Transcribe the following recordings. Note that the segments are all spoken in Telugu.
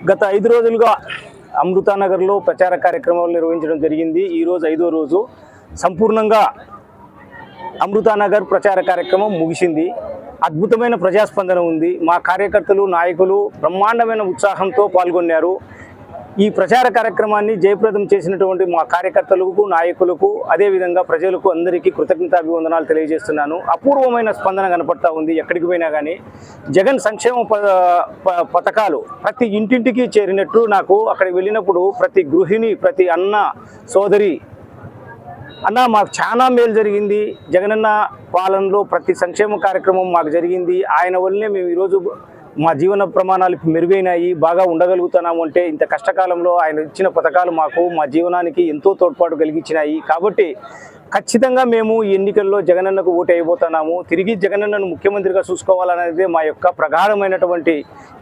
గత 5 రోజులుగా అమృతానగర్లో ప్రచార కార్యక్రమాలు నిర్వహించడం జరిగింది. ఈరోజు 5వ రోజు సంపూర్ణంగా అమృతానగర్ ప్రచార కార్యక్రమం ముగిసింది. అద్భుతమైన ప్రజాస్పందన ఉంది. మా కార్యకర్తలు, నాయకులు బ్రహ్మాండమైన ఉత్సాహంతో పాల్గొన్నారు. ఈ ప్రచార కార్యక్రమాన్ని జయప్రదం చేసినటువంటి మా కార్యకర్తలకు, నాయకులకు, అదేవిధంగా ప్రజలకు అందరికీ కృతజ్ఞతాభివందనాలు తెలియజేస్తున్నాను. అపూర్వమైన స్పందన కనపడతా ఉంది. ఎక్కడికి పోయినా కానీ జగన్ సంక్షేమ పథకాలు ప్రతి ఇంటింటికి చేరినట్టు నాకు అక్కడికి వెళ్ళినప్పుడు ప్రతి గృహిణి, ప్రతి అన్న సోదరి అన్న మాకు చాలా మేలు జరిగింది. జగనన్న పాలనలో ప్రతి సంక్షేమ కార్యక్రమం మాకు జరిగింది. ఆయన వల్లనే మేము ఈరోజు మా జీవన ప్రమాణాలు మెరుగైనాయి, బాగా ఉండగలుగుతున్నాము. అంటే ఇంత కష్టకాలంలో ఆయన ఇచ్చిన పథకాలు మాకు మా జీవనానికి ఎంతో తోడ్పాటు కలిగించినాయి. కాబట్టి ఖచ్చితంగా మేము ఈ ఎన్నికల్లో జగనన్నకు ఓటు వేయబోతున్నాము. తిరిగి జగనన్నను ముఖ్యమంత్రిగా చూసుకోవాలనేదే మా యొక్క ప్రగాఢమైనటువంటి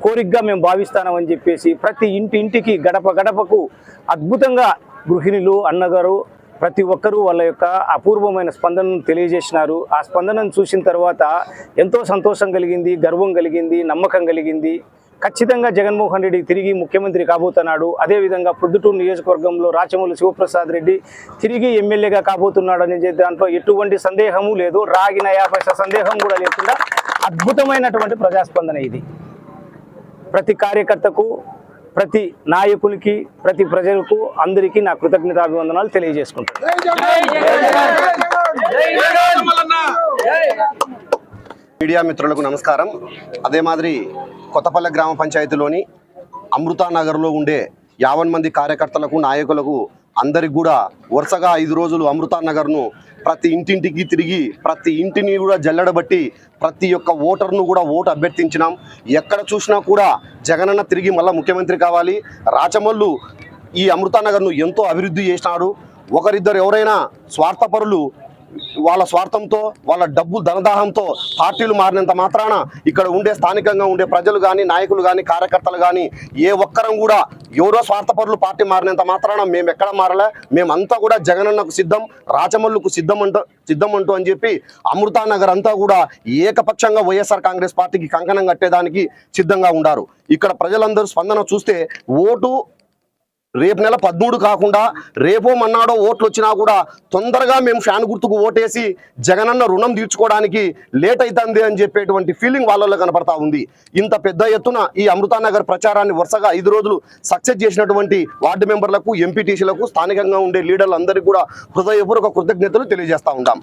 కోరికగా మేము భావిస్తామని చెప్పేసి ప్రతి ఇంటికి గడప గడపకు అద్భుతంగా గృహిణులు, అన్నగారు ప్రతి ఒక్కరూ వాళ్ళ యొక్క అపూర్వమైన స్పందనను తెలియజేసినారు. ఆ స్పందనను చూసిన తర్వాత ఎంతో సంతోషం కలిగింది, గర్వం కలిగింది, నమ్మకం కలిగింది. ఖచ్చితంగా జగన్మోహన్ రెడ్డి తిరిగి ముఖ్యమంత్రి కాబోతున్నాడు. అదేవిధంగా ప్రొద్దుటూరు నియోజకవర్గంలో రాచమల్లు శివప్రసాద్ రెడ్డి తిరిగి ఎమ్మెల్యేగా కాబోతున్నాడు అనే దాంట్లో ఎటువంటి సందేహము లేదు. రాగిన 50 సందేహం కూడా లేకుండా అద్భుతమైనటువంటి ప్రజాస్పందన ఇది. ప్రతి కార్యకర్తకు, ప్రతి నాయకునికి, ప్రతి ప్రజలకు అందరికీ నా కృతజ్ఞతాభివందనాలు తెలియజేసుకుంటాను. మీడియా మిత్రులకు నమస్కారం. అదే మాదిరి కొత్తపల్లె గ్రామ పంచాయతీలోని అమృతానగర్లో ఉండే 50 మంది కార్యకర్తలకు, నాయకులకు అందరికి కూడా వరుసగా 5 రోజులు అమృతానగర్ను ప్రతి ఇంటింటికి తిరిగి ప్రతి ఇంటిని కూడా జల్లెడబట్టి ప్రతి ఒక్క ఓటర్ను కూడా ఓటు అభ్యర్థించినాం. ఎక్కడ చూసినా కూడా జగనన్న తిరిగి మళ్ళీ ముఖ్యమంత్రి కావాలి. రాచమల్లు ఈ అమృతానగర్ను ఎంతో అభివృద్ధి చేసినాడు. ఒకరిద్దరు ఎవరైనా స్వార్థపరులు వాళ్ళ స్వార్థంతో, వాళ్ళ డబ్బు ధనదాహంతో పార్టీలు మారినంత మాత్రాన ఇక్కడ ఉండే స్థానికంగా ఉండే ప్రజలు కానీ, నాయకులు కానీ, కార్యకర్తలు కానీ ఏ ఒక్కరం కూడా ఎవరో స్వార్థపరులు పార్టీ మారినంత మాత్రాన మేము ఎక్కడ మారలే. మేమంతా కూడా జగనన్నకు సిద్ధం, రాచమల్లుకు సిద్ధమంటూ అని చెప్పి అమృతానగర్ అంతా కూడా ఏకపక్షంగా వైఎస్ఆర్ కాంగ్రెస్ పార్టీకి కంకణం కట్టేదానికి సిద్ధంగా ఉన్నారు. ఇక్కడ ప్రజలందరూ స్పందన చూస్తే ఓటు రేపు నెల 13 కాకుండా రేపో మన్నాడో ఓట్లు వచ్చినా కూడా తొందరగా మేము ఫ్యాన్ గుర్తుకు ఓటేసి జగనన్న రుణం తీర్చుకోవడానికి లేట్ అవుతుంది అని చెప్పేటువంటి ఫీలింగ్ వాళ్ళలో కనపడతా ఉంది. ఇంత పెద్ద ఎత్తున ఈ అమృతానగర్ ప్రచారాన్ని వరుసగా 5 రోజులు సక్సెస్ చేసినటువంటి వార్డు మెంబర్లకు, ఎంపీటీసీలకు, స్థానికంగా ఉండే లీడర్లందరికీ కూడా హృదయపూర్వక కృతజ్ఞతలు తెలియజేస్తా ఉంటాం.